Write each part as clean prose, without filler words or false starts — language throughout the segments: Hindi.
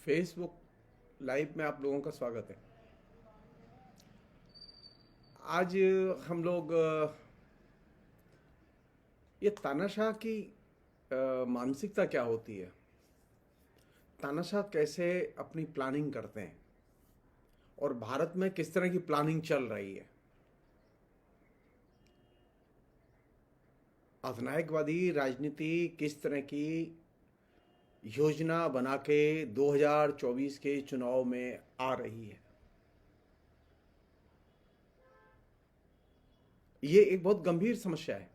फेसबुक लाइव में आप लोगों का स्वागत है। आज हम लोग ये तानाशाह की मानसिकता क्या होती है, तानाशाह कैसे अपनी प्लानिंग करते हैं और भारत में किस तरह की प्लानिंग चल रही है। अधिनायकवादी राजनीति किस तरह की योजना बना के 2024 के चुनाव में आ रही है। ये एक बहुत गंभीर समस्या है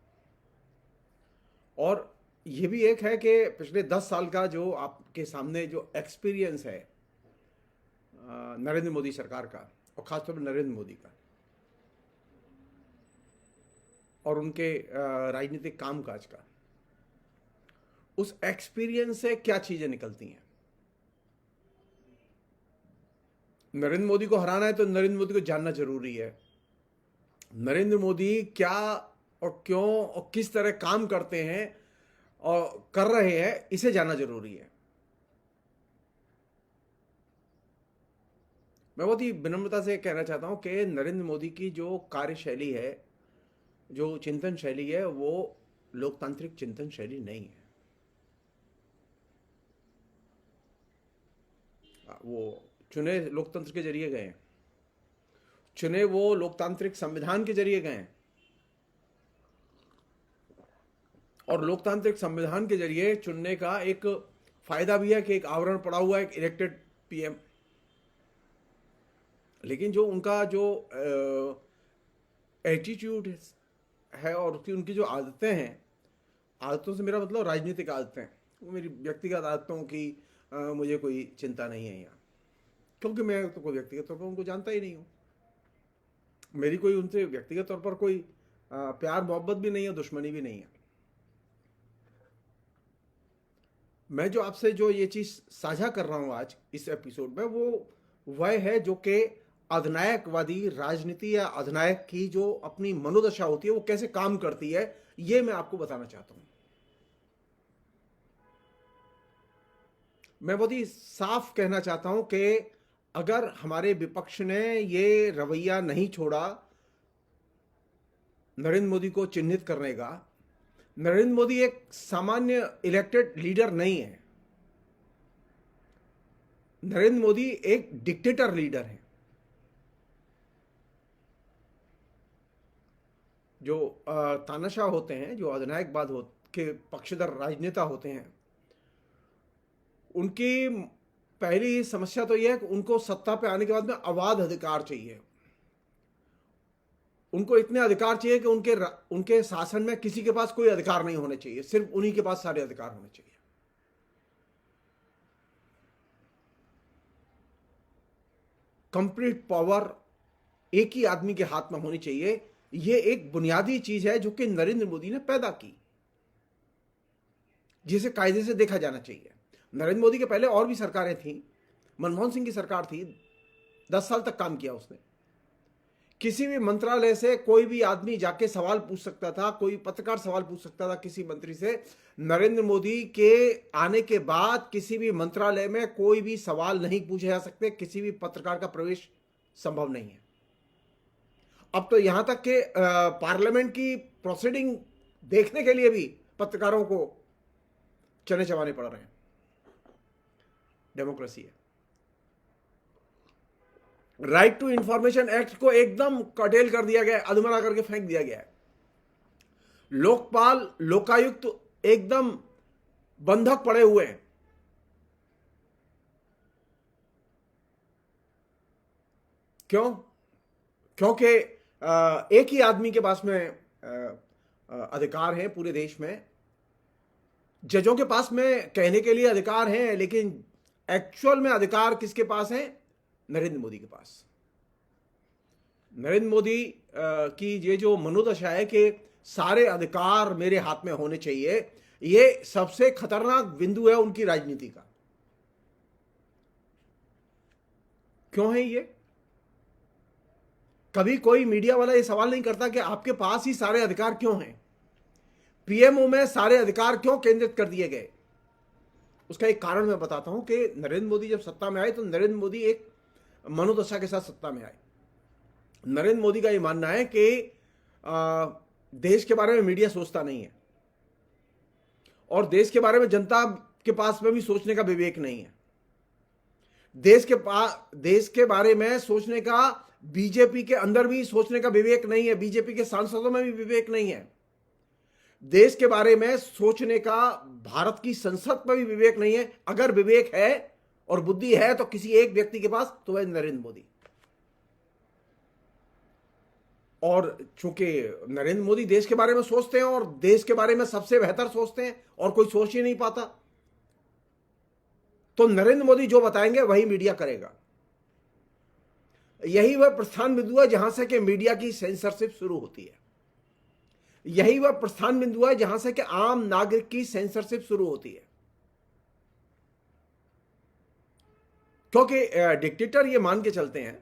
और ये भी एक है कि पिछले 10 साल का जो आपके सामने जो एक्सपीरियंस है नरेंद्र मोदी सरकार का और खासतौर पर नरेंद्र मोदी का और उनके राजनीतिक कामकाज का, उस एक्सपीरियंस से क्या चीजें निकलती हैं। नरेंद्र मोदी को हराना है तो नरेंद्र मोदी को जानना जरूरी है। नरेंद्र मोदी क्या और क्यों और किस तरह काम करते हैं और कर रहे हैं, इसे जानना जरूरी है। मैं बहुत ही विनम्रता से कहना चाहता हूं कि नरेंद्र मोदी की जो कार्यशैली है, जो चिंतन शैली है, वो लोकतांत्रिक चिंतन शैली नहीं है। वो चुने लोकतंत्र के जरिए गए हैं, चुने वो लोकतांत्रिक संविधान के जरिए गए हैं और लोकतांत्रिक संविधान के जरिए चुनने का एक फायदा भी है कि एक आवरण पड़ा हुआ है, एक इलेक्टेड पीएम। लेकिन जो उनका जो एटीट्यूड है और उनकी जो आदतें हैं, आदतों से मेरा मतलब राजनीतिक आदतें, वो मेरी व्यक्तिगत आदतों की मुझे कोई चिंता नहीं है यहाँ, क्योंकि मैं तो कोई व्यक्तिगत तौर पर उनको जानता ही नहीं हूँ। मेरी कोई उनसे व्यक्तिगत तौर पर कोई प्यार मोहब्बत भी नहीं है, दुश्मनी भी नहीं है। मैं जो आपसे जो ये चीज साझा कर रहा हूं आज इस एपिसोड में, वो वह है जो कि अधिनायकवादी राजनीति या अधिनायक की जो अपनी मनोदशा होती है वो कैसे काम करती है, ये मैं आपको बताना चाहता हूं। मैं बहुत ही साफ कहना चाहता हूं कि अगर हमारे विपक्ष ने ये रवैया नहीं छोड़ा नरेंद्र मोदी को चिन्हित करने का, नरेंद्र मोदी एक सामान्य इलेक्टेड लीडर नहीं है। नरेंद्र मोदी एक डिक्टेटर लीडर है। जो तानाशाह होते हैं, जो अधिनायकवाद के पक्षधर राजनेता होते हैं, उनकी पहली समस्या तो यह है कि उनको सत्ता पे आने के बाद में अबाध अधिकार चाहिए। उनको इतने अधिकार चाहिए कि उनके शासन में किसी के पास कोई अधिकार नहीं होने चाहिए, सिर्फ उन्हीं के पास सारे अधिकार होने चाहिए। कंप्लीट पावर एक ही आदमी के हाथ में होनी चाहिए। यह एक बुनियादी चीज है जो कि नरेंद्र मोदी ने पैदा की, जिसे कायदे से देखा जाना चाहिए। नरेंद्र मोदी के पहले और भी सरकारें थीं। मनमोहन सिंह की सरकार थी, 10 साल तक काम किया उसने। किसी भी मंत्रालय से कोई भी आदमी जाके सवाल पूछ सकता था, कोई पत्रकार सवाल पूछ सकता था किसी मंत्री से। नरेंद्र मोदी के आने के बाद किसी भी मंत्रालय में कोई भी सवाल नहीं पूछे जा सकते, किसी भी पत्रकार का प्रवेश संभव नहीं है। अब तो यहां तक कि पार्लियामेंट की प्रोसीडिंग देखने के लिए भी पत्रकारों को चने चबाने पड़ रहे हैं। डेमोक्रेसी है। राइट टू इंफॉर्मेशन एक्ट को एकदम कर्टेल कर दिया गया है, अधमरा करके फेंक दिया गया है। लोकपाल, लोकायुक्त एकदम बंधक पड़े हुए हैं। क्यों? क्योंकि एक ही आदमी के पास में अधिकार है पूरे देश में। जजों के पास में कहने के लिए अधिकार है, लेकिन एक्चुअल में अधिकार किसके पास है? नरेंद्र मोदी के पास। नरेंद्र मोदी की ये जो मनोदशा है कि सारे अधिकार मेरे हाथ में होने चाहिए, ये सबसे खतरनाक बिंदु है उनकी राजनीति का। क्यों है ये? कभी कोई मीडिया वाला ये सवाल नहीं करता कि आपके पास ही सारे अधिकार क्यों हैं, पीएमओ में सारे अधिकार क्यों केंद्रित कर दिए गए। उसका एक कारण मैं बताता हूं कि नरेंद्र मोदी जब सत्ता में आए तो नरेंद्र मोदी एक मनोदशा के साथ सत्ता में आए। नरेंद्र मोदी का यह मानना है कि देश के बारे में मीडिया सोचता नहीं है और देश के बारे में जनता के पास में भी सोचने का विवेक नहीं है। देश के बारे में सोचने का बीजेपी के अंदर भी सोचने का विवेक नहीं है, बीजेपी के सांसदों में भी विवेक नहीं है। देश के बारे में सोचने का भारत की संसद में भी विवेक नहीं है। अगर विवेक है और बुद्धि है तो किसी एक व्यक्ति के पास, तो वह नरेंद्र मोदी। और चूंकि नरेंद्र मोदी देश के बारे में सोचते हैं और देश के बारे में सबसे बेहतर सोचते हैं और कोई सोच ही नहीं पाता, तो नरेंद्र मोदी जो बताएंगे वही मीडिया करेगा। यही वह प्रस्थान बिंदु है जहां से कि मीडिया की सेंसरशिप शुरू होती है। यही वह प्रस्थान बिंदु है जहां से कि आम नागरिक की सेंसरशिप शुरू होती है। क्योंकि डिक्टेटर ये मान के चलते हैं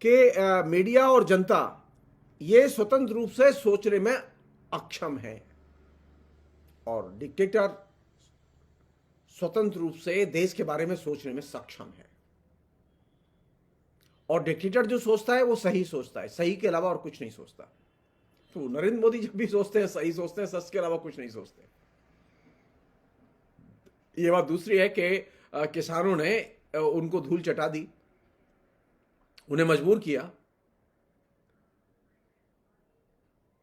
कि मीडिया और जनता ये स्वतंत्र रूप से सोचने में अक्षम है और डिक्टेटर स्वतंत्र रूप से देश के बारे में सोचने में सक्षम है। और डिक्टेटर जो सोचता है वो सही सोचता है, सही के अलावा और कुछ नहीं सोचता। तो नरेंद्र मोदी जब भी सोचते हैं सही सोचते हैं, सच के अलावा कुछ नहीं सोचते। ये बात दूसरी है कि किसानों ने उनको धूल चटा दी, उन्हें मजबूर किया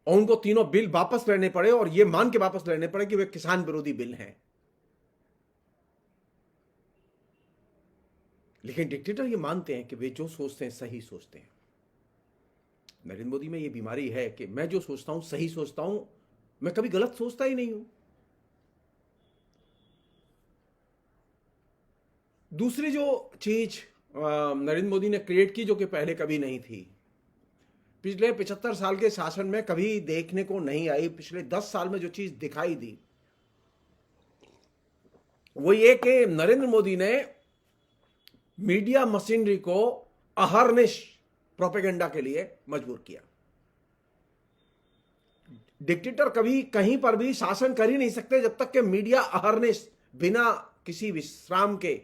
और उनको तीनों बिल वापस लेने पड़े और ये मान के वापस लेने पड़े कि वे किसान विरोधी बिल हैं। लेकिन डिक्टेटर ये मानते हैं कि वे जो सोचते हैं सही सोचते हैं। नरेंद्र मोदी में ये बीमारी है कि मैं जो सोचता हूं सही सोचता हूं, मैं कभी गलत सोचता ही नहीं हूं। दूसरी जो चीज नरेंद्र मोदी ने क्रिएट की जो कि पहले कभी नहीं थी, पिछले 75 साल के शासन में कभी देखने को नहीं आई, पिछले 10 साल में जो चीज दिखाई दी वो ये कि नरेंद्र मोदी ने मीडिया मशीनरी को अहर्निश प्रोपेगेंडा के लिए मजबूर किया। डिक्टेटर कभी कहीं पर भी शासन कर ही नहीं सकते जब तक कि मीडिया अहर्निश बिना किसी विश्राम के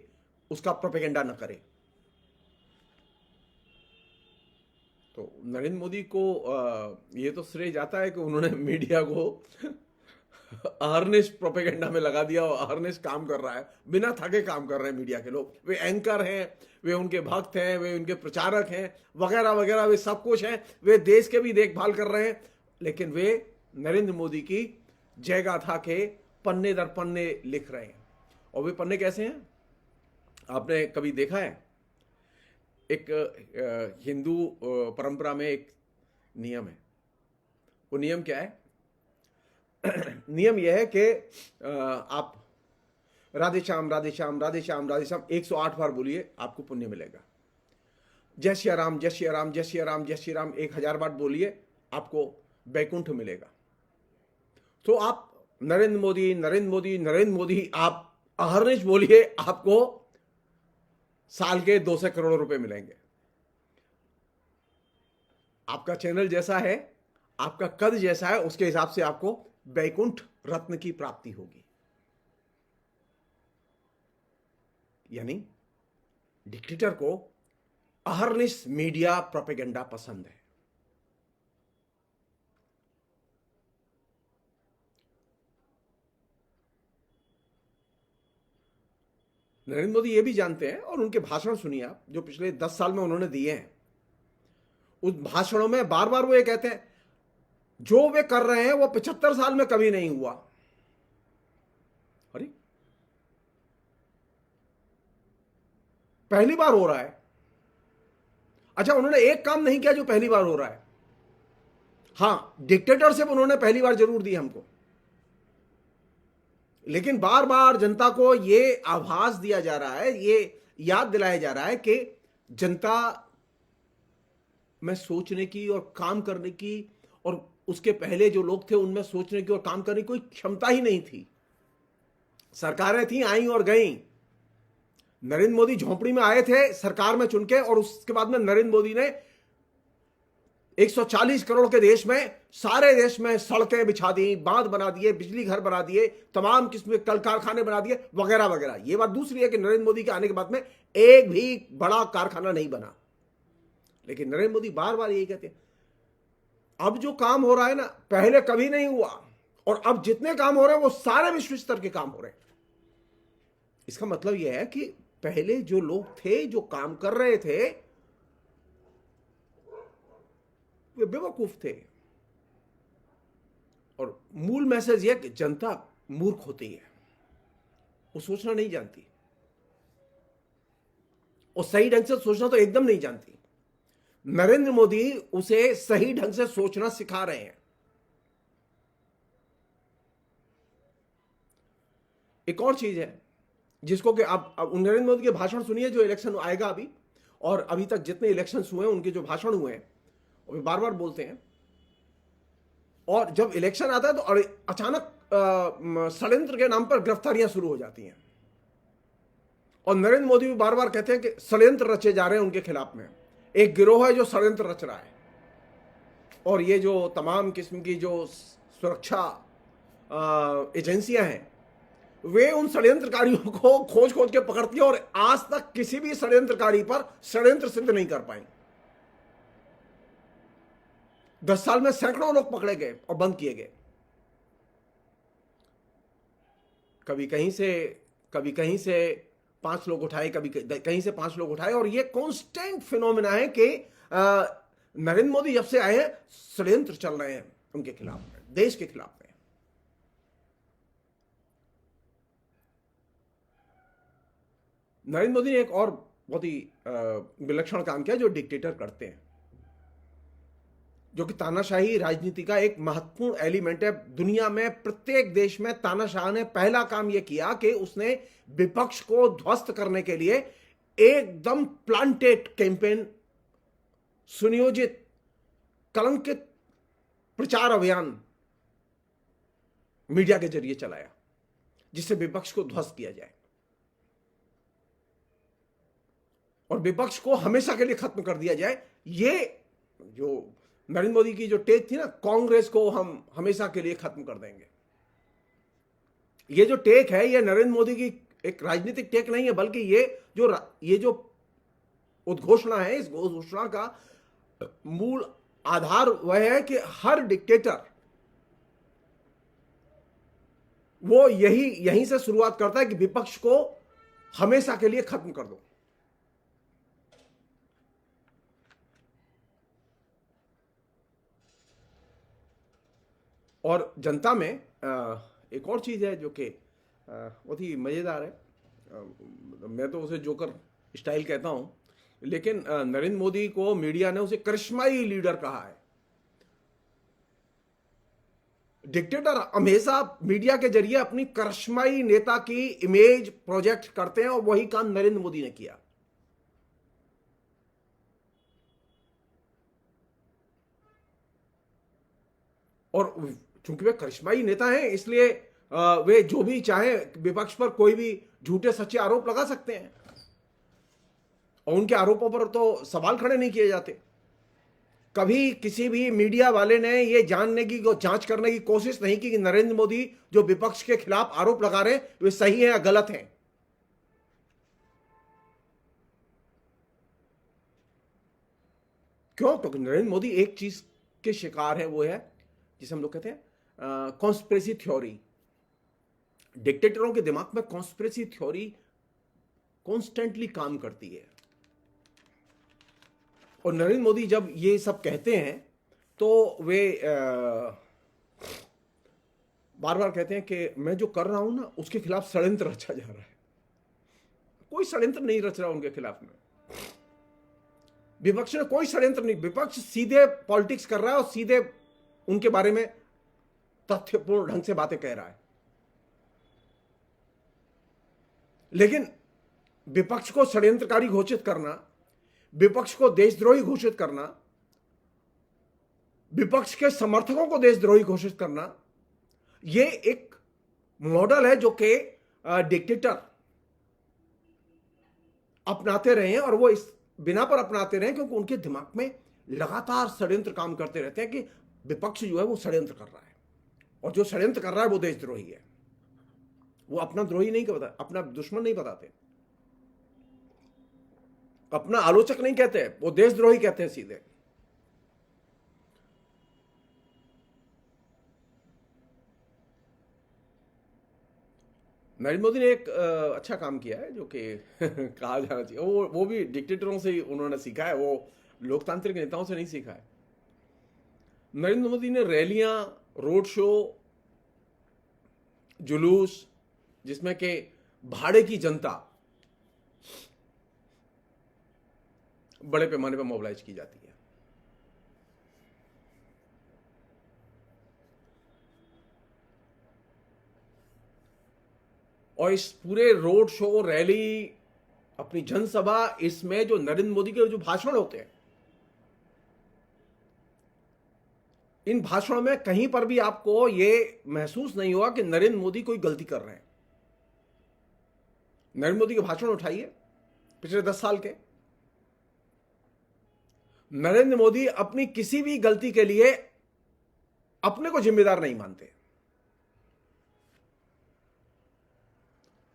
उसका प्रोपेगेंडा न करे। तो नरेंद्र मोदी को ये तो श्रेय जाता है कि उन्होंने मीडिया को अहर्निश प्रोपेगेंडा में लगा दिया और अहर्निश काम कर रहा है, बिना थके काम कर रहे हैं मीडिया के लोग। वे एंकर हैं, वे उनके भक्त हैं, वे उनके प्रचारक हैं, वगैरह वगैरह, वे सब कुछ हैं। वे देश के भी देखभाल कर रहे हैं, लेकिन वे नरेंद्र मोदी की जय गाथा के पन्ने दर पन्ने लिख रहे हैं। और वे पन्ने कैसे हैं? आपने कभी देखा है? एक हिंदू परंपरा में एक नियम है। वो नियम क्या है? नियम यह है कि आप राधे श्याम राधे श्याम राधे श्याम राधे श्याम 108 बार बोलिए, आपको पुण्य मिलेगा। जय श्री राम जय श्री राम जय श्री राम जय श्री राम 1000 बार बोलिए, आपको वैकुंठ मिलेगा। तो आप नरेंद्र मोदी नरेंद्र मोदी नरेंद्र मोदी आप अहर्निश बोलिए, आपको साल के 200 करोड़ रुपए मिलेंगे। आपका चैनल जैसा है, आपका कद जैसा है, उसके हिसाब से आपको वैकुंठ रत्न की प्राप्ति होगी। यानी डिक्टेटर को अहर्निश मीडिया प्रोपेगेंडा पसंद है। नरेंद्र मोदी ये भी जानते हैं, और उनके भाषण सुनिए आप, जो पिछले 10 साल में उन्होंने दिए हैं। उस भाषणों में बार बार वो ये कहते हैं जो वे कर रहे हैं वो 75 साल में कभी नहीं हुआ। अरे पहली बार हो रहा है। अच्छा, उन्होंने एक काम नहीं किया जो पहली बार हो रहा है। हां, डिक्टेटरशिप उन्होंने पहली बार जरूर दी हमको, लेकिन बार बार जनता को यह आभास दिया जा रहा है, ये याद दिलाया जा रहा है कि जनता में सोचने की और काम करने की, और उसके पहले जो लोग थे उनमें सोचने की और काम करने की कोई क्षमता ही नहीं थी। सरकारें थी, आई और गई। नरेंद्र मोदी झोंपड़ी में आए थे सरकार में चुन के, और उसके बाद में नरेंद्र मोदी ने 140 करोड़ के देश में, सारे देश में सड़कें बिछा दी, बांध बना दिए, बिजली घर बना दिए, तमाम किस्म के कल कारखाने बना दिए, वगैरह वगैरह। ये बात दूसरी है कि नरेंद्र मोदी के आने के बाद में एक भी बड़ा कारखाना नहीं बना। लेकिन नरेंद्र मोदी बार बार यही कहते हैं, अब जो काम हो रहा है ना, पहले कभी नहीं हुआ, और अब जितने काम हो रहे हैं वो सारे विश्व स्तर के काम हो रहे हैं। इसका मतलब यह है कि पहले जो लोग थे, जो काम कर रहे थे, वे बेवकूफ थे। और मूल मैसेज यह कि जनता मूर्ख होती है, वो सोचना नहीं जानती, और सही ढंग से सोचना तो एकदम नहीं जानती। नरेंद्र मोदी उसे सही ढंग से सोचना सिखा रहे हैं। एक और चीज है जिसको कि आप नरेंद्र मोदी के भाषण सुनिए, जो इलेक्शन आएगा अभी, और अभी तक जितने इलेक्शन हुए हैं उनके जो भाषण हुए हैं, वो बार बार बोलते हैं। और जब इलेक्शन आता है तो अचानक षड्यंत्र के नाम पर गिरफ्तारियां शुरू हो जाती हैं, और नरेंद्र मोदी भी बार बार कहते हैं कि षड्यंत्र रचे जा रहे हैं उनके खिलाफ में। एक गिरोह है जो षड्यंत्र रच रहा है, और ये जो तमाम किस्म की जो सुरक्षा एजेंसियां हैं, वे उन षड्यंत्रकारियों को खोज खोज के पकड़ती है, और आज तक किसी भी षड्यंत्रकारी पर षड्यंत्र सिद्ध नहीं कर पाई। 10 साल में सैकड़ों लोग पकड़े गए और बंद किए गए। कभी कहीं से 5 लोग उठाए, कभी कहीं से 5 लोग उठाए, और ये कांस्टेंट फिनोमेना है कि नरेंद्र मोदी जब से आए हैं षड्यंत्र चल रहे हैं उनके खिलाफ में, देश के खिलाफ में। नरेंद्र मोदी ने एक और बहुत ही विलक्षण काम किया जो डिक्टेटर करते हैं, जो कि तानाशाही राजनीति का एक महत्वपूर्ण एलिमेंट है। दुनिया में प्रत्येक देश में तानाशाह ने पहला काम यह किया कि उसने विपक्ष को ध्वस्त करने के लिए एकदम प्लांटेड कैंपेन, सुनियोजित कलंकित प्रचार अभियान मीडिया के जरिए चलाया, जिससे विपक्ष को ध्वस्त किया जाए और विपक्ष को हमेशा के लिए खत्म कर दिया जाए। ये जो नरेंद्र मोदी की जो टेक थी ना, कांग्रेस को हम हमेशा के लिए खत्म कर देंगे, ये जो टेक है, ये नरेंद्र मोदी की एक राजनीतिक टेक नहीं है, बल्कि ये जो उद्घोषणा है, इस घोषणा का मूल आधार वह है कि हर डिक्टेटर वो यहीं से शुरुआत करता है कि विपक्ष को हमेशा के लिए खत्म कर दो। और जनता में एक और चीज है जो कि बहुत ही मजेदार है, मैं तो उसे जोकर स्टाइल कहता हूं, लेकिन नरेंद्र मोदी को मीडिया ने उसे करिश्माई लीडर कहा है। डिक्टेटर हमेशा मीडिया के जरिए अपनी करिश्माई नेता की इमेज प्रोजेक्ट करते हैं, और वही काम नरेंद्र मोदी ने किया। और चूंकि वे करिश्माई नेता हैं, इसलिए वे जो भी चाहे विपक्ष पर कोई भी झूठे सच्चे आरोप लगा सकते हैं, और उनके आरोपों पर तो सवाल खड़े नहीं किए जाते। कभी किसी भी मीडिया वाले ने यह जानने की, जांच करने की कोशिश नहीं की कि नरेंद्र मोदी जो विपक्ष के खिलाफ आरोप लगा रहे हैं वे सही हैं या गलत हैं। क्यों? क्योंकि नरेंद्र मोदी एक चीज के शिकार है, वो है जिसे हम लोग कहते हैं कॉन्स्पिरेसी थ्योरी। डिक्टेटरों के दिमाग में कॉन्स्पिरेसी थ्योरी कॉन्स्टेंटली काम करती है, और नरेंद्र मोदी जब ये सब कहते हैं तो वे बार बार कहते हैं कि मैं जो कर रहा हूं ना, उसके खिलाफ षड्यंत्र रचा जा रहा है। कोई षड्यंत्र नहीं रच रहा उनके खिलाफ में, विपक्ष ने कोई षड्यंत्र नहीं। विपक्ष सीधे पॉलिटिक्स कर रहा है और सीधे उनके बारे में तथ्यपूर्ण ढंग से बातें कह रहा है। लेकिन विपक्ष को षड्यंत्रकारी घोषित करना, विपक्ष को देशद्रोही घोषित करना, विपक्ष के समर्थकों को देशद्रोही घोषित करना, यह एक मॉडल है जो कि डिक्टेटर अपनाते रहे हैं, और वो इस बिना पर अपनाते रहे क्योंकि उनके दिमाग में लगातार षड्यंत्र काम करते रहते हैं कि विपक्ष जो है वो षड्यंत्र कर रहा है, और जो षड्यंत्र कर रहा है वो देशद्रोही है। वो अपना द्रोही नहीं कहता, अपना दुश्मन नहीं बताते, अपना आलोचक नहीं कहते, वो देशद्रोही कहते हैं सीधे। नरेंद्र मोदी ने एक अच्छा काम किया है जो कि कहा जाना चाहिए, वो भी डिक्टेटरों से ही उन्होंने सीखा है, वो लोकतांत्रिक नेताओं से नहीं सीखा है। नरेंद्र मोदी ने रैलियां, रोड शो, जुलूस, जिसमें कि भाड़े की जनता बड़े पैमाने पर मोबिलाइज की जाती है, और इस पूरे रोड शो, रैली, अपनी जनसभा, इसमें जो नरेंद्र मोदी के जो भाषण होते हैं, इन भाषणों में कहीं पर भी आपको यह महसूस नहीं हुआ कि नरेंद्र मोदी कोई गलती कर रहे हैं। नरेंद्र मोदी के भाषण उठाइए पिछले 10 साल के, नरेंद्र मोदी अपनी किसी भी गलती के लिए अपने को जिम्मेदार नहीं मानते।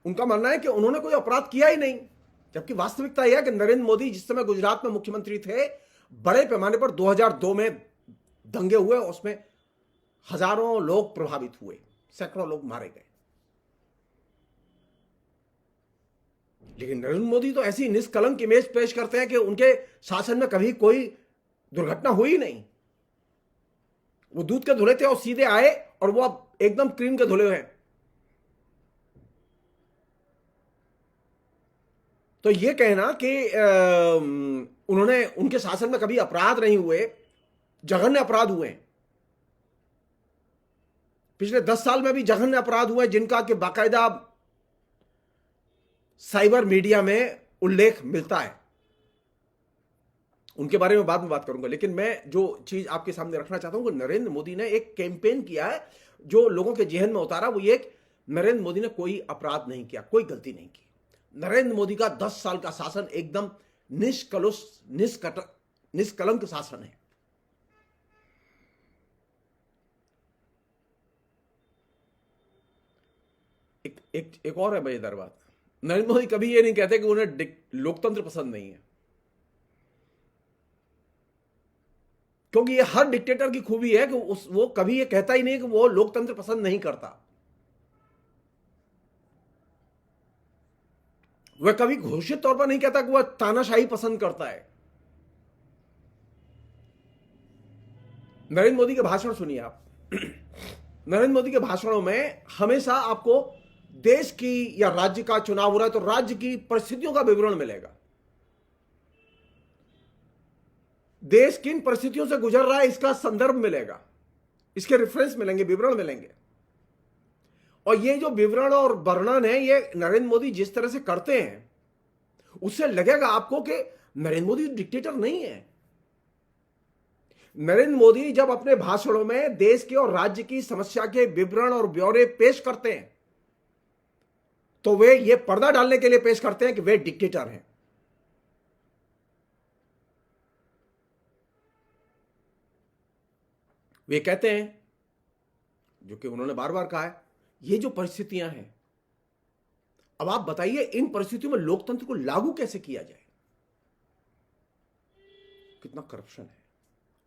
उनका मानना है कि उन्होंने कोई अपराध किया ही नहीं, जबकि वास्तविकता यह है कि नरेंद्र मोदी जिस समय गुजरात में मुख्यमंत्री थे, बड़े पैमाने पर 2002 में दंगे हुए, उसमें हजारों लोग प्रभावित हुए, सैकड़ों लोग मारे गए। लेकिन नरेंद्र मोदी तो ऐसी निष्कलंक इमेज पेश करते हैं कि उनके शासन में कभी कोई दुर्घटना हुई नहीं। वो दूध के धुले थे और सीधे आए, और वो अब एकदम क्रीम के धुले हैं। तो ये कहना कि उन्होंने, उनके शासन में कभी अपराध नहीं हुए, जघन्य अपराध हुए, पिछले 10 साल में भी जघन्य अपराध हुए, जिनका कि बाकायदा साइबर मीडिया में उल्लेख मिलता है। उनके बारे में बाद में बात करूंगा, लेकिन मैं जो चीज आपके सामने रखना चाहता हूं कि नरेंद्र मोदी ने एक कैंपेन किया है जो लोगों के जेहन में उतारा। वो ये नरेंद्र मोदी ने कोई अपराध नहीं किया, कोई गलती नहीं की। नरेंद्र मोदी का 10 साल का शासन एकदम निष्कलंक शासन है। एक और है मजेदार बात, नरेंद्र मोदी कभी ये नहीं कहते कि उन्हें लोकतंत्र पसंद नहीं है, क्योंकि ये हर डिक्टेटर की खूबी है कि वो कभी ये कहता ही नहीं कि वो लोकतंत्र पसंद नहीं करता। वह कभी घोषित तौर पर नहीं कहता कि वह तानाशाही पसंद करता है। नरेंद्र मोदी के भाषण सुनिए आप। नरेंद्र मोदी के भाषणों में हमेशा आपको देश की या राज्य का चुनाव हो रहा है तो राज्य की परिस्थितियों का विवरण मिलेगा। देश किन परिस्थितियों से गुजर रहा है इसका संदर्भ मिलेगा, इसके रेफरेंस मिलेंगे, विवरण मिलेंगे। और ये जो विवरण और वर्णन है, ये नरेंद्र मोदी जिस तरह से करते हैं, उससे लगेगा आपको कि नरेंद्र मोदी डिक्टेटर नहीं है। नरेंद्र मोदी जब अपने भाषणों में देश के और राज्य की समस्या के विवरण और ब्यौरे पेश करते हैं, तो वे ये पर्दा डालने के लिए पेश करते हैं कि वे डिक्टेटर हैं। वे कहते हैं, जो कि उन्होंने बार बार कहा है, ये जो परिस्थितियां हैं, अब आप बताइए इन परिस्थितियों में लोकतंत्र को लागू कैसे किया जाए। कितना करप्शन है,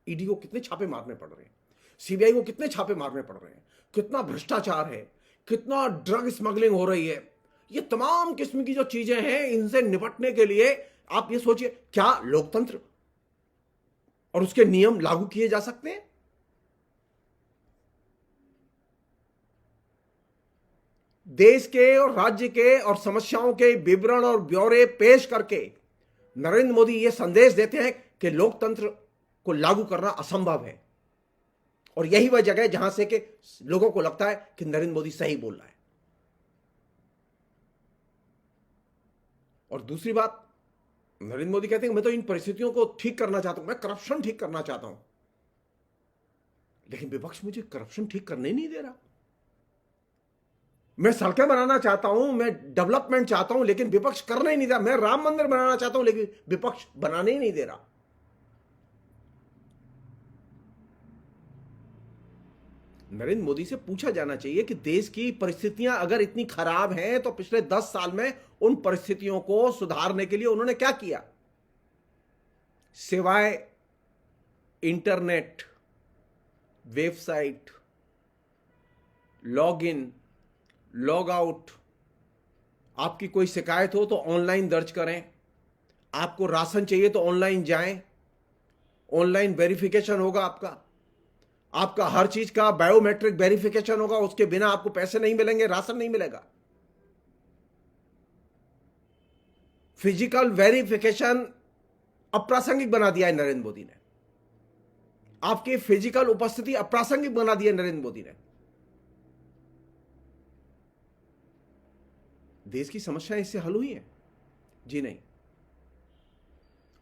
ईडी को कितने छापे मारने पड़ रहे हैं, सीबीआई को कितने छापे मारने पड़ रहे हैं, कितना भ्रष्टाचार है, कितना ड्रग स्मगलिंग हो रही है। ये तमाम किस्म की जो चीजें हैं, इनसे निपटने के लिए आप ये सोचिए, क्या लोकतंत्र और उसके नियम लागू किए जा सकते हैं? देश के और राज्य के और समस्याओं के विवरण और ब्यौरे पेश करके नरेंद्र मोदी ये संदेश देते हैं कि लोकतंत्र को लागू करना असंभव है। और यही वह जगह है जहां से कि लोगों को लगता है कि नरेंद्र मोदी सही बोल रहा है। और दूसरी बात, नरेंद्र मोदी कहते हैं कि मैं तो इन परिस्थितियों को ठीक करना चाहता हूं, मैं करप्शन ठीक करना चाहता हूं, लेकिन विपक्ष मुझे करप्शन ठीक करने नहीं दे रहा। मैं सड़कें बनाना चाहता हूं, मैं डेवलपमेंट चाहता हूं, लेकिन विपक्ष करने ही नहीं दे रहा। मैं राम मंदिर बनाना चाहता हूं, लेकिन विपक्ष बनाने ही नहीं दे रहा। नरेंद्र मोदी से पूछा जाना चाहिए कि देश की परिस्थितियां अगर इतनी खराब हैं तो पिछले 10 साल में उन परिस्थितियों को सुधारने के लिए उन्होंने क्या किया, सिवाय internet, website, log in, log out. आपकी कोई शिकायत हो तो ऑनलाइन दर्ज करें, आपको राशन चाहिए तो ऑनलाइन जाएं, ऑनलाइन वेरिफिकेशन होगा आपका हर चीज का बायोमेट्रिक वेरिफिकेशन होगा, उसके बिना आपको पैसे नहीं मिलेंगे, राशन नहीं मिलेगा। फिजिकल वेरिफिकेशन अप्रासंगिक बना दिया है नरेंद्र मोदी ने, आपकी फिजिकल उपस्थिति अप्रासंगिक बना दी है नरेंद्र मोदी ने। देश की समस्याएं इससे हल हुई हैं? जी नहीं।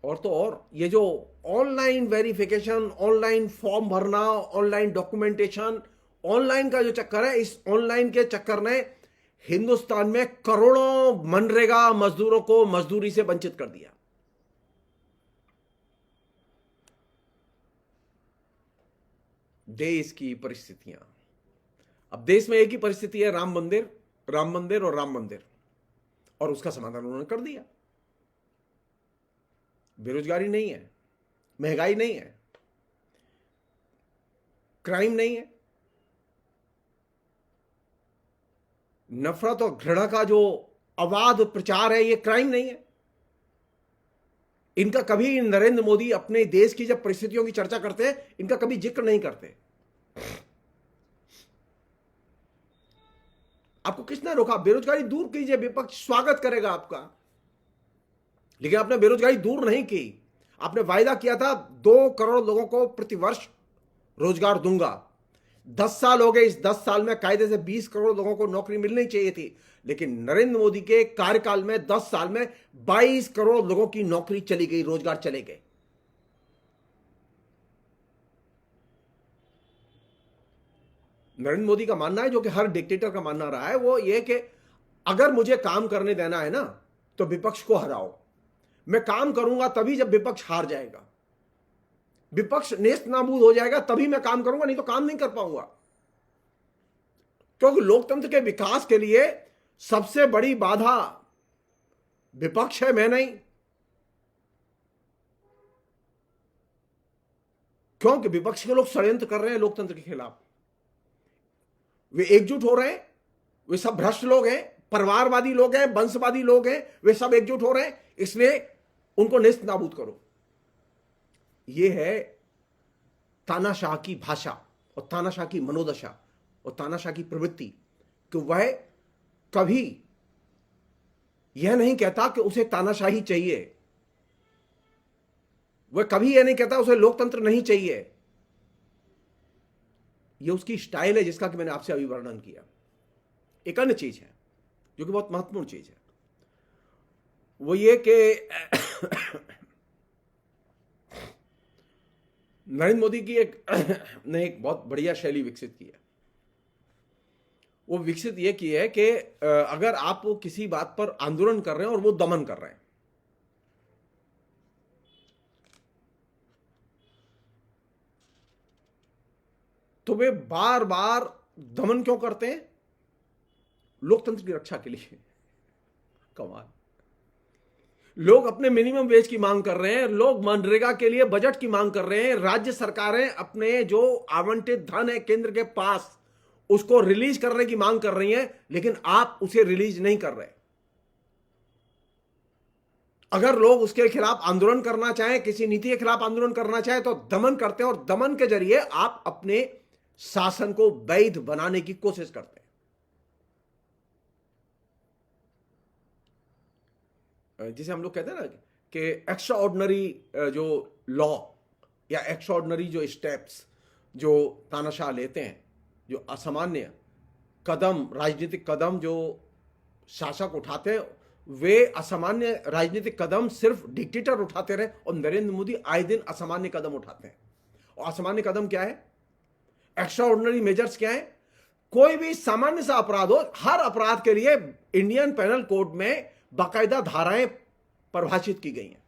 और तो और ये जो ऑनलाइन वेरिफिकेशन, ऑनलाइन फॉर्म भरना, ऑनलाइन डॉक्यूमेंटेशन, ऑनलाइन का जो चक्कर है, इस ऑनलाइन के चक्कर ने हिंदुस्तान में करोड़ों मनरेगा मजदूरों को मजदूरी से वंचित कर दिया। देश की परिस्थितियां, अब देश में एक ही परिस्थिति है, राम मंदिर, राम मंदिर और राम मंदिर, और उसका समाधान उन्होंने कर दिया। बेरोजगारी नहीं है, महंगाई नहीं है, क्राइम नहीं है, नफरत और घृणा का जो अबाध प्रचार है, ये क्राइम नहीं है। इनका कभी नरेंद्र मोदी अपने देश की जब परिस्थितियों की चर्चा करते हैं, इनका कभी जिक्र नहीं करते। आपको किसने रोका? बेरोजगारी दूर कीजिए, विपक्ष स्वागत करेगा आपका, लेकिन आपने बेरोजगारी दूर नहीं की। आपने वायदा किया था 2 करोड़ लोगों को प्रतिवर्ष रोजगार दूंगा। 10 साल हो गए, इस 10 साल में कायदे से 20 करोड़ लोगों को नौकरी मिलनी चाहिए थी, लेकिन नरेंद्र मोदी के कार्यकाल में 10 साल में 22 करोड़ लोगों की नौकरी चली गई, रोजगार चले गए। नरेंद्र मोदी का मानना है, जो कि हर डिक्टेटर का मानना रहा है, वो ये कि अगर मुझे काम करने देना है ना, तो विपक्ष को हराओ। मैं काम करूंगा तभी जब विपक्ष हार जाएगा, विपक्ष नेस्त नाबूद हो जाएगा तभी मैं काम करूंगा, नहीं तो काम नहीं कर पाऊंगा। क्योंकि लोकतंत्र के विकास के लिए सबसे बड़ी बाधा विपक्ष है, मैं नहीं। क्योंकि विपक्ष के लोग षड्यंत्र कर रहे हैं लोकतंत्र के खिलाफ, वे एकजुट हो रहे हैं, वे सब भ्रष्ट लोग हैं, परिवारवादी लोग हैं, वंशवादी लोग हैं, वे सब एकजुट हो रहे हैं, इसलिए उनको नेस्त नाबूद करो। यह है तानाशाह की भाषा और तानाशाह की मनोदशा और तानाशाह की प्रवृत्ति, कि वह कभी यह नहीं कहता कि उसे तानाशाही चाहिए, वह कभी यह नहीं कहता उसे लोकतंत्र नहीं चाहिए। यह उसकी स्टाइल है, जिसका कि मैंने आपसे अभी वर्णन किया। एक अन्य चीज है जो कि बहुत महत्वपूर्ण चीज है, वो ये कि नरेंद्र मोदी की ने एक बहुत बढ़िया शैली विकसित की है। वो विकसित ये की है कि अगर आप किसी बात पर आंदोलन कर रहे हैं और वो दमन कर रहे हैं, तो वे बार बार दमन क्यों करते हैं? लोकतंत्र की रक्षा के लिए। कमाल, लोग अपने मिनिमम वेज की मांग कर रहे हैं, लोग मनरेगा के लिए बजट की मांग कर रहे हैं, राज्य सरकारें अपने जो आवंटित धन है केंद्र के पास उसको रिलीज करने की मांग कर रही हैं, लेकिन आप उसे रिलीज नहीं कर रहे। अगर लोग उसके खिलाफ आंदोलन करना चाहें, किसी नीति के खिलाफ आंदोलन करना चाहें, तो दमन करते हैं, और दमन के जरिए आप अपने शासन को वैध बनाने की कोशिश करते हैं। जिसे हम लोग कहते हैं ना कि एक्स्ट्रा ऑर्डिनरी जो लॉ या एक्स्ट्रा ऑर्डिनरी जो स्टेप्स जो तानाशाह लेते हैं, जो असामान्य कदम, राजनीतिक कदम जो शासक उठाते हैं, वे असामान्य राजनीतिक कदम सिर्फ डिक्टेटर उठाते रहे, और नरेंद्र मोदी आए दिन असामान्य कदम उठाते हैं। और असामान्य कदम क्या है? एक्स्ट्रा ऑर्डिनरी मेजर्स क्या है? कोई भी सामान्य सा अपराध हो, हर अपराध के लिए इंडियन पेनल कोड में बाकायदा धाराएं परिभाषित की गई हैं,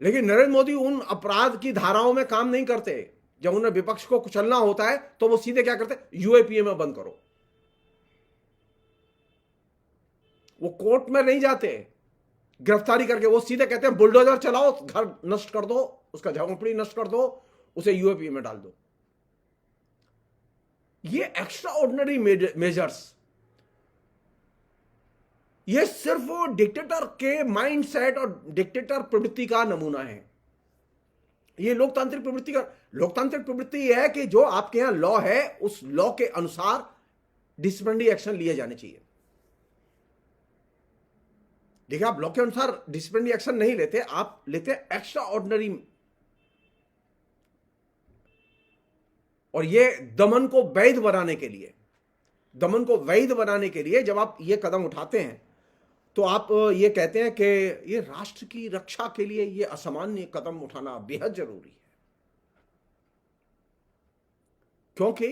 लेकिन नरेंद्र मोदी उन अपराध की धाराओं में काम नहीं करते। जब उन्हें विपक्ष को कुचलना होता है तो वो सीधे क्या करते हैं, यूएपीए में बंद करो। वो कोर्ट में नहीं जाते गिरफ्तारी करके, वो सीधे कहते हैं बुलडोजर चलाओ, घर नष्ट कर दो, उसका झोंपड़ी नष्ट कर दो, उसे यूएपीए में डाल दो। ये एक्स्ट्रा ऑर्डिनरी मेजर्स, ये सिर्फ डिक्टेटर के माइंडसेट और डिक्टेटर प्रवृत्ति का नमूना है। ये लोकतांत्रिक प्रवृत्ति यह है कि जो आपके यहां लॉ है उस लॉ के अनुसार डिसिप्लिनरी एक्शन लिए जाने चाहिए। देखिए, आप लॉ के अनुसार डिसिप्लिनरी एक्शन नहीं लेते, आप लेते एक्स्ट्रा ऑर्डिनरी। और ये दमन को वैध बनाने के लिए जब आप ये कदम उठाते हैं तो आप ये कहते हैं कि ये राष्ट्र की रक्षा के लिए ये असामान्य कदम उठाना बेहद जरूरी है, क्योंकि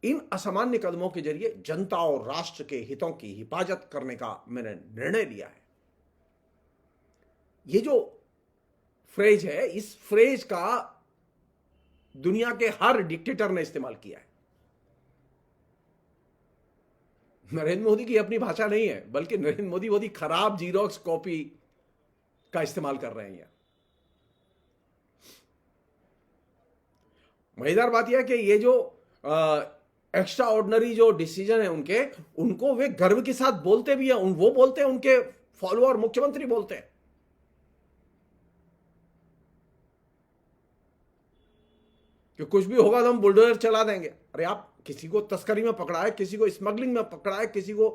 इन असामान्य कदमों के जरिए जनता और राष्ट्र के हितों की हिफाजत करने का मैंने निर्णय लिया है। ये जो फ्रेज है, इस फ्रेज का दुनिया के हर डिक्टेटर ने इस्तेमाल किया है। नरेंद्र मोदी की अपनी भाषा नहीं है, बल्कि नरेंद्र मोदी खराब जीरोक्स कॉपी का इस्तेमाल कर रहे हैं। मजेदार बात यह है कि ये जो एक्स्ट्रा ऑर्डिनरी जो डिसीजन है उनको वे गर्व के साथ बोलते भी हैं। वो बोलते हैं, उनके फॉलोअर मुख्यमंत्री बोलते हैं कि कुछ भी होगा तो हम बुलडोजर चला देंगे। अरे आप किसी को तस्करी में पकड़ा है, किसी को स्मगलिंग में पकड़ा है, किसी को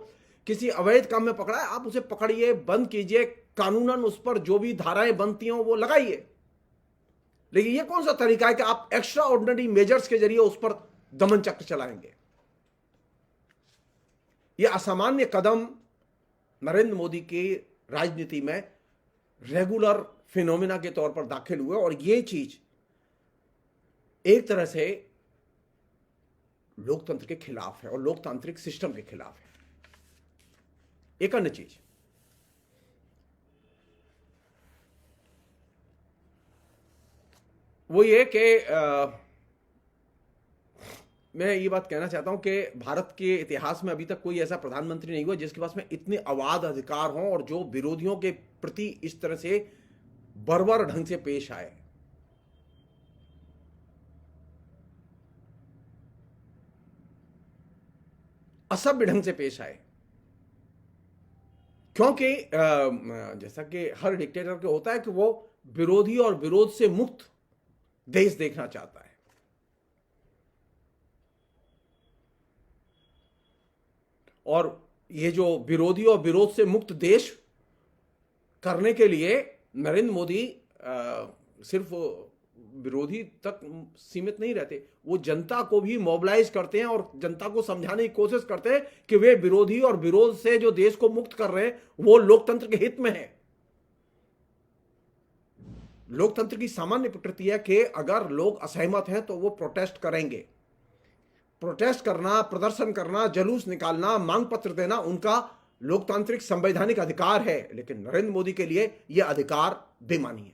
किसी अवैध काम में पकड़ा है, आप उसे पकड़िए, बंद कीजिए, कानूनन उस पर जो भी धाराएं बनती हो वो लगाइए। लेकिन ये कौन सा तरीका है कि आप एक्स्ट्रा ऑर्डिनरी मेजर्स के जरिए उस पर दमन चक्र चलाएंगे? यह असामान्य कदम नरेंद्र मोदी की राजनीति में रेगुलर फिनोमिना के तौर पर दाखिल हुए, और यह चीज एक तरह से लोकतंत्र के खिलाफ है और लोकतांत्रिक सिस्टम के खिलाफ है। एक अन्य चीज, वो ये कि मैं ये बात कहना चाहता हूं कि भारत के इतिहास में अभी तक कोई ऐसा प्रधानमंत्री नहीं हुआ जिसके पास में इतने अवाध अधिकार हों और जो विरोधियों के प्रति इस तरह से बर्बर ढंग से पेश आए। असभ्य ढंग से पेश आए, क्योंकि जैसा कि हर डिक्टेटर के होता है कि वो विरोधी और विरोध से मुक्त देश देखना चाहता है। और ये जो विरोधी और विरोध से मुक्त देश करने के लिए नरेंद्र मोदी सिर्फ विरोधी तक सीमित नहीं रहते, वो जनता को भी मोबिलाइज करते हैं और जनता को समझाने की कोशिश करते हैं कि वे विरोधी और विरोध से जो देश को मुक्त कर रहे हैं वो लोकतंत्र के हित में है। लोकतंत्र की सामान्य प्रकृति है कि अगर लोग असहमत हैं तो वो प्रोटेस्ट करेंगे। प्रोटेस्ट करना, प्रदर्शन करना, जुलूस निकालना, मांग पत्र देना उनका लोकतांत्रिक संवैधानिक अधिकार है। लेकिन नरेंद्र मोदी के लिए यह अधिकार बेमानी है।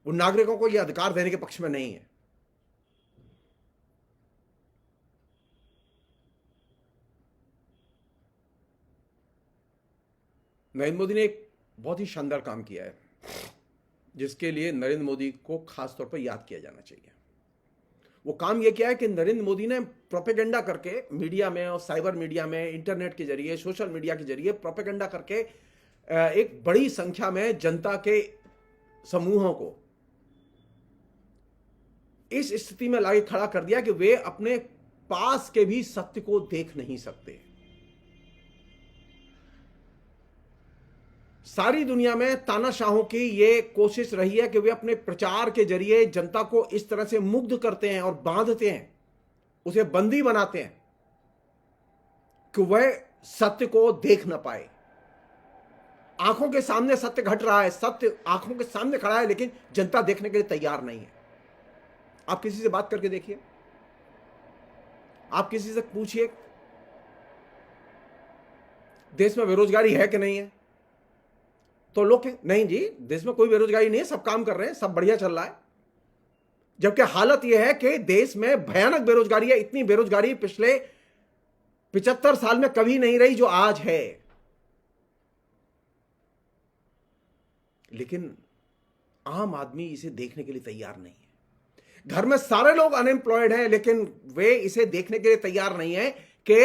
वो नागरिकों को यह अधिकार देने के पक्ष में नहीं है। नरेंद्र मोदी ने एक बहुत ही शानदार काम किया है जिसके लिए नरेंद्र मोदी को खास तौर पर याद किया जाना चाहिए। वो काम यह किया है कि नरेंद्र मोदी ने प्रोपेगेंडा करके मीडिया में और साइबर मीडिया में, इंटरनेट के जरिए, सोशल मीडिया के जरिए प्रोपेगेंडा करके एक बड़ी संख्या में जनता के समूहों को इस स्थिति में लाके खड़ा कर दिया कि वे अपने पास के भी सत्य को देख नहीं सकते। सारी दुनिया में तानाशाहों की ये कोशिश रही है कि वे अपने प्रचार के जरिए जनता को इस तरह से मुग्ध करते हैं और बांधते हैं, उसे बंदी बनाते हैं कि वह सत्य को देख ना पाए। आंखों के सामने सत्य घट रहा है, सत्य आंखों के सामने खड़ा है, लेकिन जनता देखने के लिए तैयार नहीं है। आप किसी से बात करके देखिए, आप किसी से पूछिए देश में बेरोजगारी है कि नहीं है, तो लोग नहीं जी, देश में कोई बेरोजगारी नहीं है, सब काम कर रहे हैं, सब बढ़िया चल रहा है। जबकि हालत यह है कि देश में भयानक बेरोजगारी है। इतनी बेरोजगारी पिछले 75 साल में कभी नहीं रही जो आज है। लेकिन आम आदमी इसे देखने के लिए तैयार नहीं है। घर में सारे लोग अनएम्प्लॉयड हैं, लेकिन वे इसे देखने के लिए तैयार नहीं है कि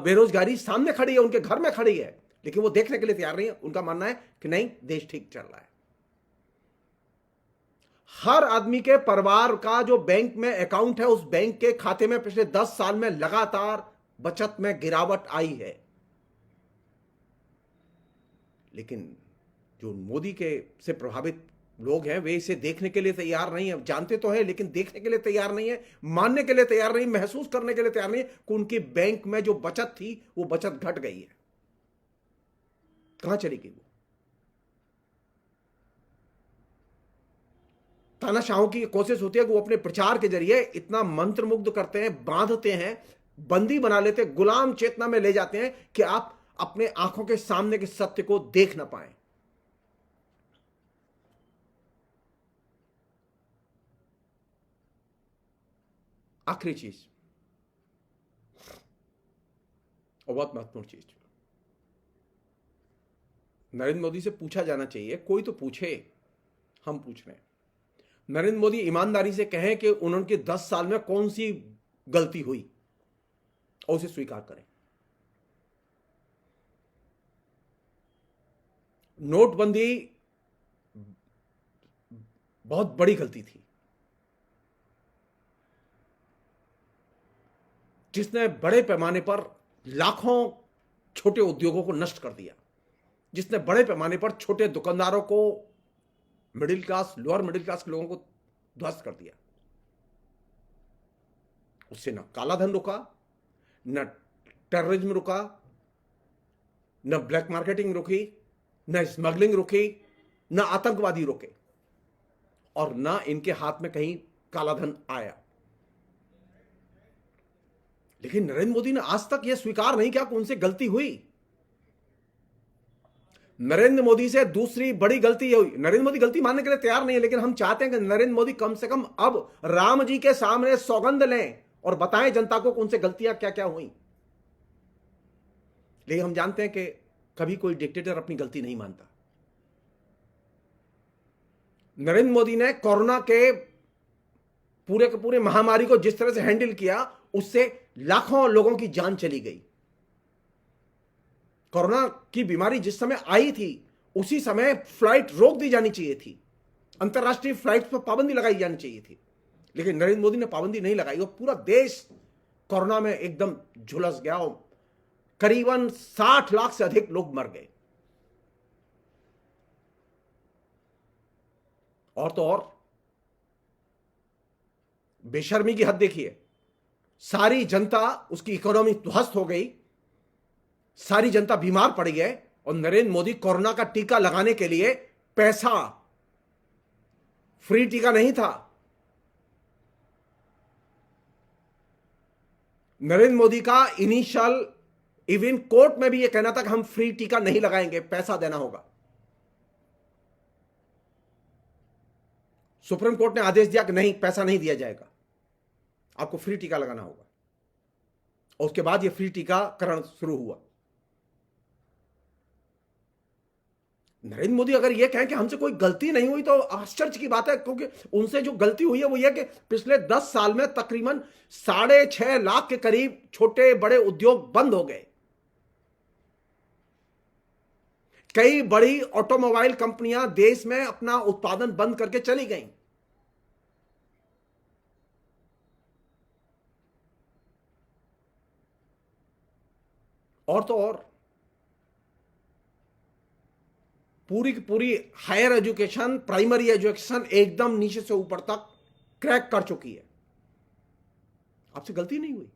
बेरोजगारी सामने खड़ी है, उनके घर में खड़ी है, लेकिन वो देखने के लिए तैयार नहीं है। उनका मानना है कि नहीं, देश ठीक चल रहा है। हर आदमी के परिवार का जो बैंक में अकाउंट है, उस बैंक के खाते में पिछले 10 साल में लगातार बचत में गिरावट आई है। लेकिन जो मोदी के से प्रभावित लोग हैं, वे इसे देखने के लिए तैयार नहीं है। जानते तो है, लेकिन देखने के लिए तैयार नहीं है, मानने के लिए तैयार नहीं, महसूस करने के लिए तैयार नहीं है कि उनकी बैंक में जो बचत थी वो बचत घट गई है। कहां चली गई वो? तानाशाहों की कोशिश होती है कि वो अपने प्रचार के जरिए इतना मंत्रमुग्ध करते हैं, बांधते हैं, बंदी बना लेते हैं, गुलाम चेतना में ले जाते हैं कि आप अपने आंखों के सामने के सत्य को देख ना पाए। आखिरी चीज और बहुत महत्वपूर्ण चीज, नरेंद्र मोदी से पूछा जाना चाहिए, कोई तो पूछे, हम पूछ रहे हैं। नरेंद्र मोदी ईमानदारी से कहें कि उनके 10 साल में कौन सी गलती हुई और उसे स्वीकार करें। नोटबंदी बहुत बड़ी गलती थी, जिसने बड़े पैमाने पर लाखों छोटे उद्योगों को नष्ट कर दिया, जिसने बड़े पैमाने पर छोटे दुकानदारों को, middle class, lower middle class के लोगों को ध्वस्त कर दिया। उससे न काला धन रुका, न टेररिज्म रुका, न ब्लैक मार्केटिंग रुकी, न स्मगलिंग रुकी, न आतंकवादी रुके, और न इनके हाथ में कहीं काला धन आया। लेकिन नरेंद्र मोदी ने आज तक यह स्वीकार नहीं किया कि उनसे गलती हुई। नरेंद्र मोदी से दूसरी बड़ी गलती यह हुई, नरेंद्र मोदी गलती मानने के लिए तैयार नहीं है, लेकिन हम चाहते हैं कि नरेंद्र मोदी कम से कम अब राम जी के सामने सौगंध लें और बताएं जनता को कि उनसे गलतियां क्या क्या हुई। लेकिन हम जानते हैं कि कभी कोई डिक्टेटर अपनी गलती नहीं मानता। नरेंद्र मोदी ने कोरोना के पूरे महामारी को जिस तरह से हैंडल किया, उससे लाखों लोगों की जान चली गई। कोरोना की बीमारी जिस समय आई थी, उसी समय फ्लाइट रोक दी जानी चाहिए थी, अंतरराष्ट्रीय फ्लाइट पर पाबंदी लगाई जानी चाहिए थी, लेकिन नरेंद्र मोदी ने पाबंदी नहीं लगाई और पूरा देश कोरोना में एकदम झुलस गया और करीबन 60 लाख से अधिक लोग मर गए। और तो और बेशर्मी की हद देखिए, सारी जनता, उसकी इकोनॉमी ध्वस्त हो गई, सारी जनता बीमार पड़ गई, और नरेंद्र मोदी कोरोना का टीका लगाने के लिए पैसा, फ्री टीका नहीं था। नरेंद्र मोदी का इनिशियल इवन कोर्ट में भी यह कहना था कि हम फ्री टीका नहीं लगाएंगे, पैसा देना होगा। सुप्रीम कोर्ट ने आदेश दिया कि नहीं, पैसा नहीं दिया जाएगा, आपको फ्री टीका लगाना होगा, और उसके बाद यह फ्री टीकाकरण शुरू हुआ। नरेंद्र मोदी अगर यह कहें कि हमसे कोई गलती नहीं हुई, तो आश्चर्य की बात है, क्योंकि उनसे जो गलती हुई है वो यह कि पिछले 10 साल में तकरीबन 6.5 लाख के करीब छोटे बड़े उद्योग बंद हो गए। कई बड़ी ऑटोमोबाइल कंपनियां देश में अपना उत्पादन बंद करके चली गईं। और तो और पूरी की पूरी हायर एजुकेशन, प्राइमरी एजुकेशन एकदम नीचे से ऊपर तक क्रैक कर चुकी है। आपसे गलती नहीं हुई,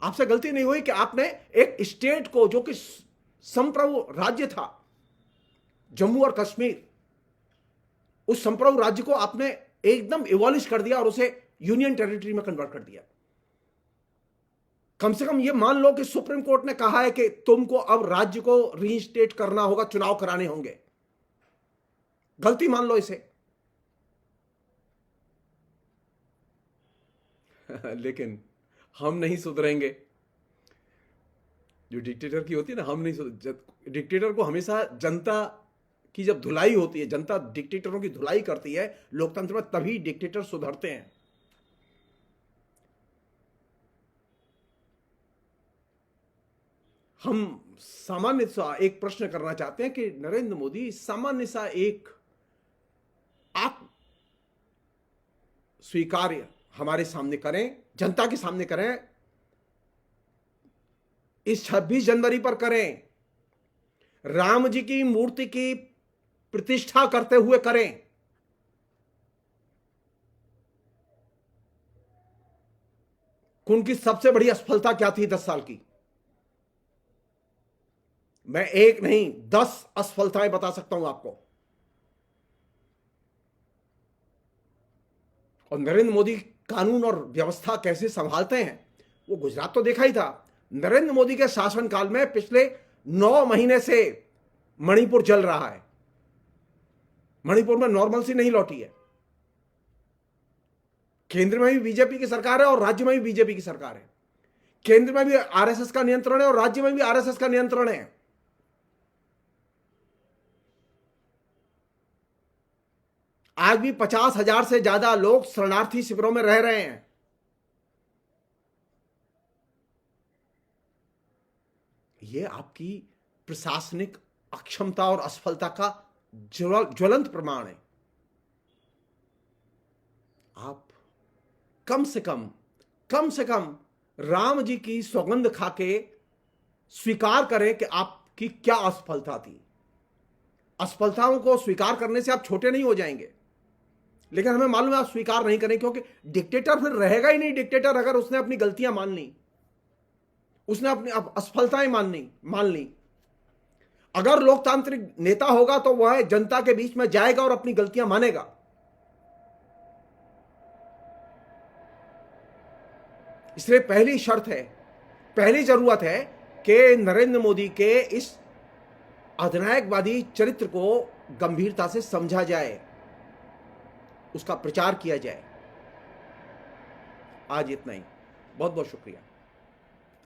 आपसे गलती नहीं हुई कि आपने एक स्टेट को, जो कि संप्रभु राज्य था, जम्मू और कश्मीर, उस संप्रभु राज्य को आपने एकदम इवॉल्यूश कर दिया और उसे यूनियन टेरिटरी में कन्वर्ट कर दिया। कम से कम यह मान लो कि सुप्रीम कोर्ट ने कहा है कि तुमको अब राज्य को रीइंस्टेट करना होगा, चुनाव कराने होंगे। गलती मान लो इसे। लेकिन हम नहीं सुधरेंगे। जो डिक्टेटर की होती है ना, हम नहीं सुधर। डिक्टेटर को हमेशा जनता की जब धुलाई होती है, जनता डिक्टेटरों की धुलाई करती है लोकतंत्र में, तभी डिक्टेटर सुधरते हैं। हम सामान्य सा एक प्रश्न करना चाहते हैं कि नरेंद्र मोदी सामान्य सा एक आत्म स्वीकार्य हमारे सामने करें, जनता के सामने करें, इस 26 जनवरी पर करें, राम जी की मूर्ति की प्रतिष्ठा करते हुए करें। उनकी सबसे बड़ी असफलता क्या थी 10 साल की? मैं एक नहीं 10 असफलताएं बता सकता हूं आपको। और नरेंद्र मोदी कानून और व्यवस्था कैसे संभालते हैं, वो गुजरात तो देखा ही था। नरेंद्र मोदी के शासनकाल में पिछले 9 महीने से मणिपुर जल रहा है। मणिपुर में नॉर्मलसी नहीं लौटी है। केंद्र में भी बीजेपी की सरकार है और राज्य में भी बीजेपी की सरकार है। केंद्र में भी आरएसएस का नियंत्रण है और राज्य में भी आरएसएस का नियंत्रण है। आज भी 50,000 से ज्यादा लोग शरणार्थी शिविरों में रह रहे हैं। यह आपकी प्रशासनिक अक्षमता और असफलता का ज्वलंत प्रमाण है। आप कम से कम राम जी की सौगंध खाके स्वीकार करें कि आपकी क्या असफलता थी। असफलताओं को स्वीकार करने से आप छोटे नहीं हो जाएंगे, लेकिन हमें मालूम है आप स्वीकार नहीं करें, क्योंकि डिक्टेटर फिर रहेगा ही नहीं डिक्टेटर अगर उसने अपनी गलतियां मान ली, उसने अपनी असफलताएं मान ली। अगर लोकतांत्रिक नेता होगा तो वह जनता के बीच में जाएगा और अपनी गलतियां मानेगा। इसलिए पहली शर्त है, पहली जरूरत है कि नरेंद्र मोदी के इस अधिनायकवादी चरित्र को गंभीरता से समझा जाए, उसका प्रचार किया जाए। आज इतना ही। बहुत बहुत शुक्रिया।